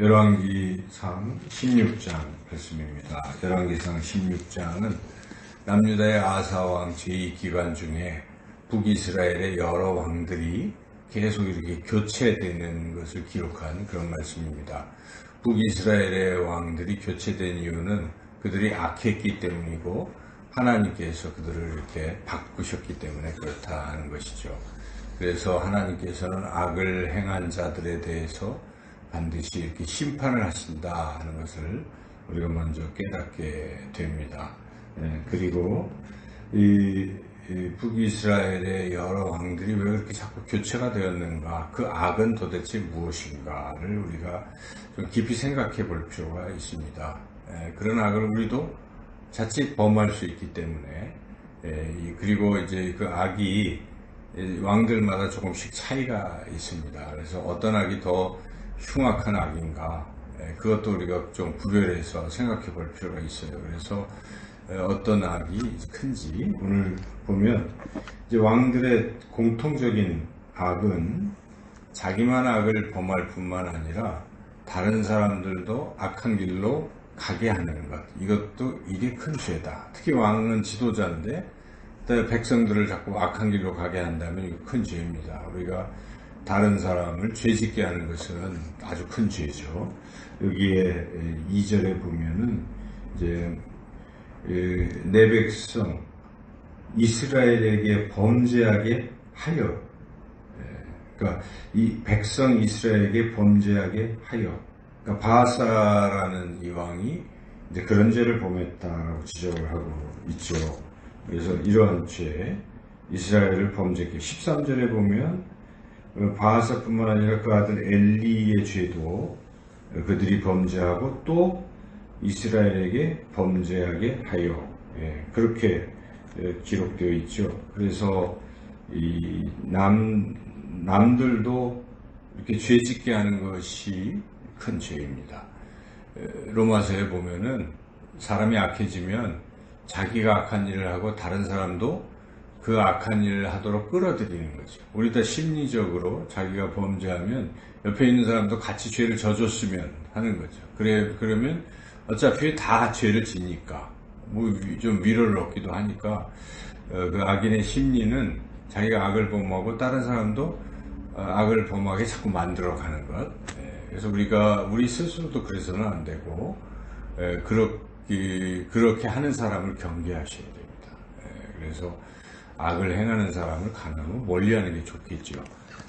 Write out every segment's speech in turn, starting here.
열왕기상 16장 말씀입니다. 열왕기상 16장은 남유다의 아사왕 제2기간 중에 북이스라엘의 여러 왕들이 계속 이렇게 교체되는 것을 기록한 그런 말씀입니다. 북이스라엘의 왕들이 교체된 이유는 그들이 악했기 때문이고 하나님께서 그들을 이렇게 바꾸셨기 때문에 그렇다 하는 것이죠. 그래서 하나님께서는 악을 행한 자들에 대해서 반드시 이렇게 심판을 하신다 하는 것을 우리가 먼저 깨닫게 됩니다. 그리고 이 북이스라엘의 여러 왕들이 왜 그렇게 자꾸 교체가 되었는가, 그 악은 도대체 무엇인가를 우리가 좀 깊이 생각해 볼 필요가 있습니다. 그런 악을 우리도 자칫 범할 수 있기 때문에, 그리고 이제 그 악이 왕들마다 조금씩 차이가 있습니다. 그래서 어떤 악이 더 흉악한 악인가, 그것도 우리가 좀 구별해서 생각해 볼 필요가 있어요. 그래서 어떤 악이 큰지 오늘 보면, 이제 왕들의 공통적인 악은 자기만 악을 범할 뿐만 아니라 다른 사람들도 악한 길로 가게 하는 것, 이게 큰 죄다. 특히 왕은 지도자인데 백성들을 자꾸 악한 길로 가게 한다면 이거 큰 죄입니다. 우리가 다른 사람을 죄짓게 하는 것은 아주 큰 죄죠. 여기에 2절에 보면은 이제 내 백성 이스라엘에게 범죄하게 하여, 그러니까 이 백성 이스라엘에게 범죄하게 하여, 그러니까 바하사라는 이 왕이 이제 그런 죄를 범했다라고 지적을 하고 있죠. 그래서 이러한 죄, 이스라엘을 범죄케, 13절에 보면 바하사뿐만 아니라 그 아들 엘리의 죄도 그들이 범죄하고 또 이스라엘에게 범죄하게 하여, 그렇게 기록되어 있죠. 그래서 이 남들도 이렇게 죄짓게 하는 것이 큰 죄입니다. 로마서에 보면은 사람이 악해지면 자기가 악한 일을 하고 다른 사람도 그 악한 일을 하도록 끌어들이는 거죠. 우리 다 심리적으로 자기가 범죄하면 옆에 있는 사람도 같이 죄를 져줬으면 하는 거죠. 그러면 어차피 다 죄를 지니까 뭐 좀 위로를 얻기도 하니까, 그 악인의 심리는 자기가 악을 범하고 다른 사람도 악을 범하게 자꾸 만들어가는 것. 그래서 우리 스스로도 그래서는 안 되고, 그렇게 하는 사람을 경계하셔야 됩니다. 그래서 악을 행하는 사람을 가능하면 멀리하는 게 좋겠죠.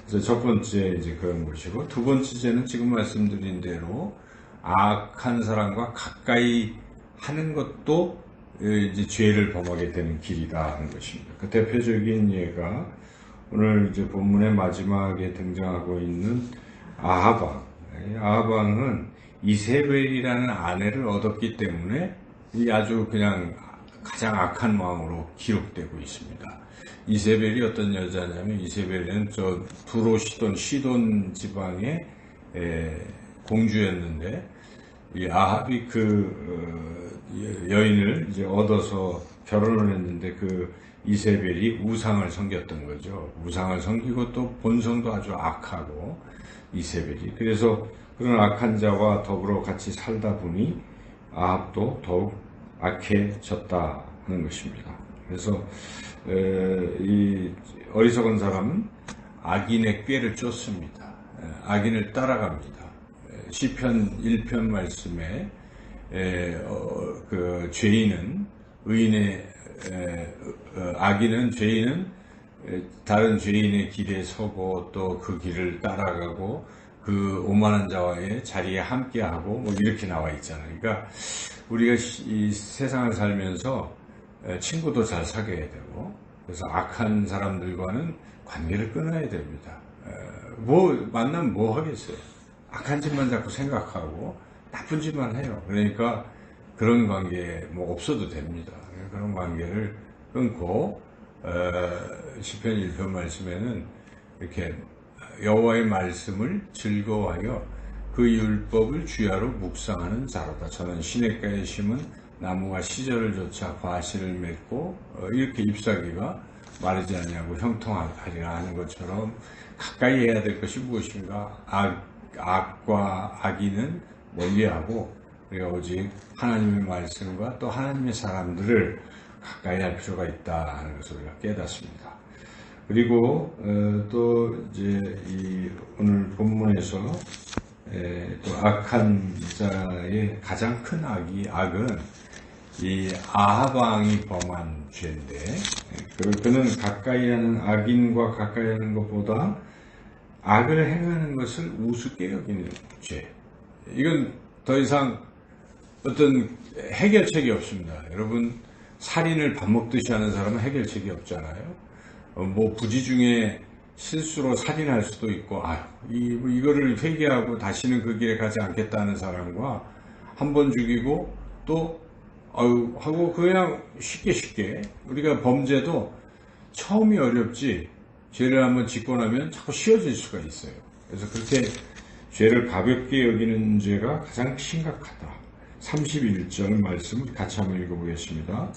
그래서 첫 번째 이제 그런 것이고, 두 번째는 지금 말씀드린 대로 악한 사람과 가까이 하는 것도 이제 죄를 범하게 되는 길이다 하는 것입니다. 그 대표적인 예가 오늘 이제 본문의 마지막에 등장하고 있는 아합왕. 아합왕은 이세벨이라는 아내를 얻었기 때문에 아주 그냥 가장 악한 왕으로 기록되고 있습니다. 이세벨이 어떤 여자냐면, 이세벨은 두로 시돈 지방의 공주였는데, 이 아합이 그 여인을 이제 얻어서 결혼을 했는데, 그 이세벨이 우상을 섬겼던 거죠. 우상을 섬기고 또 본성도 아주 악하고, 이세벨이. 그래서 그런 악한 자와 더불어 같이 살다 보니 아합도 더욱 악해졌다 하는 것입니다. 그래서 이 어리석은 사람은 악인의 꾀를 쫓습니다. 악인을 따라갑니다. 시편 1편 말씀에 그 죄인은 죄인은 다른 죄인의 길에 서고 또 그 길을 따라가고 그 오만한 자와의 자리에 함께하고 뭐 이렇게 나와 있잖아요. 그러니까 우리가 이 세상을 살면서 친구도 잘 사귀어야 되고, 그래서 악한 사람들과는 관계를 끊어야 됩니다. 만나면 뭐 하겠어요? 악한 짓만 자꾸 생각하고 나쁜 짓만 해요. 그러니까 그런 관계 뭐 없어도 됩니다. 그런 관계를 끊고, 시편 1편 말씀에는 이렇게 여호와의 말씀을 즐거워하여 그 율법을 주야로 묵상하는 자로다. 저는 시냇가에 심은 나무가 시절을 좇아 과실을 맺고 이렇게 잎사귀가 마르지 않냐고 형통하리라 하는 것처럼 가까이 해야 될 것이 무엇인가? 악과 악인은 멀리하고 우리가 오직 하나님의 말씀과 또 하나님의 사람들을 가까이 할 필요가 있다 하는 것을 우리가 깨닫습니다. 그리고 또 이제 이 오늘 본문에서 또 악한 자의 가장 큰 악은 이 아합 왕이 범한 죄인데, 그는 가까이 하는 악인과 가까이 하는 것보다 악을 행하는 것을 우습게 여기는 죄. 이건 더 이상 어떤 해결책이 없습니다. 여러분, 살인을 밥 먹듯이 하는 사람은 해결책이 없잖아요. 뭐 부지 중에 실수로 살인할 수도 있고, 이거를 회개하고 다시는 그 길에 가지 않겠다는 사람과 한 번 죽이고 또 하고 그냥 쉽게 우리가 범죄도 처음이 어렵지 죄를 한번 짓고 나면 자꾸 쉬워질 수가 있어요. 그래서 그렇게 죄를 가볍게 여기는 죄가 가장 심각하다. 31절 말씀을 같이 한번 읽어보겠습니다.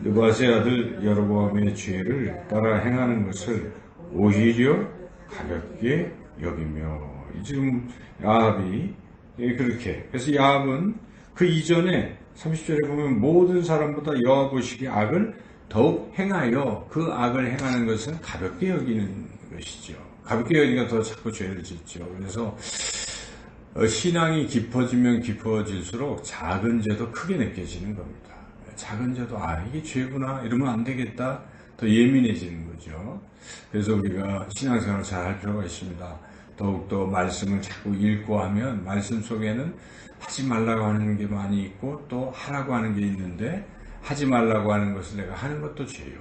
느밧의 아들 여로보암의 죄를 따라 행하는 것을 오히려 가볍게 여기며, 지금 야합이 그렇게, 그래서 야합은 그 이전에 30절에 보면 모든 사람보다 여호와 보시기에 악을 더욱 행하여 그 악을 행하는 것은 가볍게 여기는 것이죠. 가볍게 여기니까 더 자꾸 죄를 짓죠. 그래서 신앙이 깊어지면 깊어질수록 작은 죄도 크게 느껴지는 겁니다. 작은 죄도 이게 죄구나 이러면 안 되겠다, 더 예민해지는 거죠. 그래서 우리가 신앙생활을 잘 할 필요가 있습니다. 더욱더 말씀을 자꾸 읽고 하면 말씀 속에는 하지 말라고 하는 게 많이 있고 또 하라고 하는 게 있는데, 하지 말라고 하는 것을 내가 하는 것도 죄요,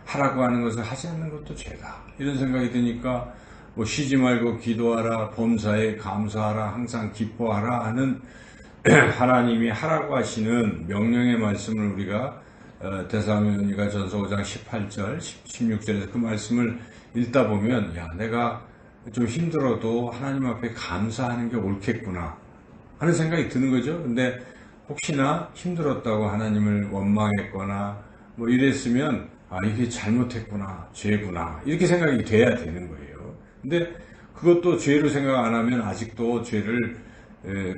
하라고 하는 것을 하지 않는 것도 죄다, 이런 생각이 드니까 뭐 쉬지 말고 기도하라, 범사에 감사하라, 항상 기뻐하라 하는 하나님이 하라고 하시는 명령의 말씀을 우리가 데살로니가 전서 5장 18절 16절에서 그 말씀을 읽다 보면, 내가 좀 힘들어도 하나님 앞에 감사하는 게 옳겠구나 하는 생각이 드는 거죠. 근데 혹시나 힘들었다고 하나님을 원망했거나 뭐 이랬으면 이게 잘못했구나, 죄구나, 이렇게 생각이 돼야 되는 거예요. 근데 그것도 죄로 생각 안 하면 아직도 죄를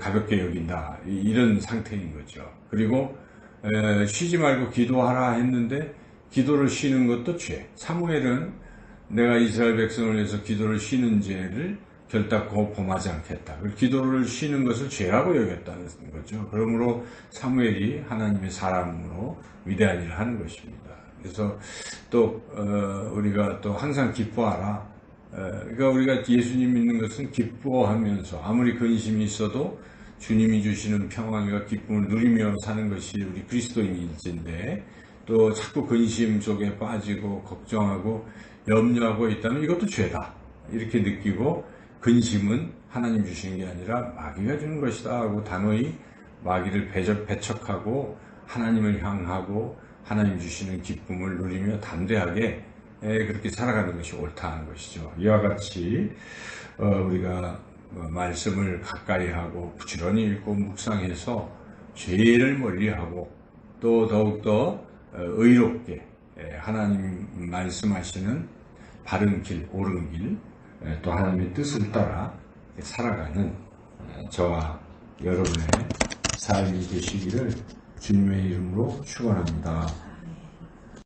가볍게 여긴다, 이런 상태인 거죠. 그리고 쉬지 말고 기도하라 했는데 기도를 쉬는 것도 죄. 사무엘은 내가 이스라엘 백성을 위해서 기도를 쉬는 죄를 결단코 범하지 않겠다, 기도를 쉬는 것을 죄라고 여겼다는 거죠. 그러므로 사무엘이 하나님의 사람으로 위대한 일을 하는 것입니다. 그래서 또 우리가 또 항상 기뻐하라. 그러니까 우리가 예수님 믿는 것은 기뻐하면서 아무리 근심이 있어도 주님이 주시는 평안과 기쁨을 누리며 사는 것이 우리 그리스도인일진데, 또 자꾸 근심 속에 빠지고 걱정하고 염려하고 있다면 이것도 죄다, 이렇게 느끼고 근심은 하나님 주시는 게 아니라 마귀가 주는 것이다 하고 단호히 마귀를 배척하고 하나님을 향하고 하나님 주시는 기쁨을 누리며 담대하게 그렇게 살아가는 것이 옳다는 것이죠. 이와 같이 우리가 말씀을 가까이 하고 부지런히 읽고 묵상해서 죄를 멀리하고 또 더욱더 의롭게 하나님 말씀하시는 바른 길, 옳은 길, 또 하나님의 뜻을 따라 살아가는 저와 여러분의 삶이 되시기를 주님의 이름으로 축원합니다.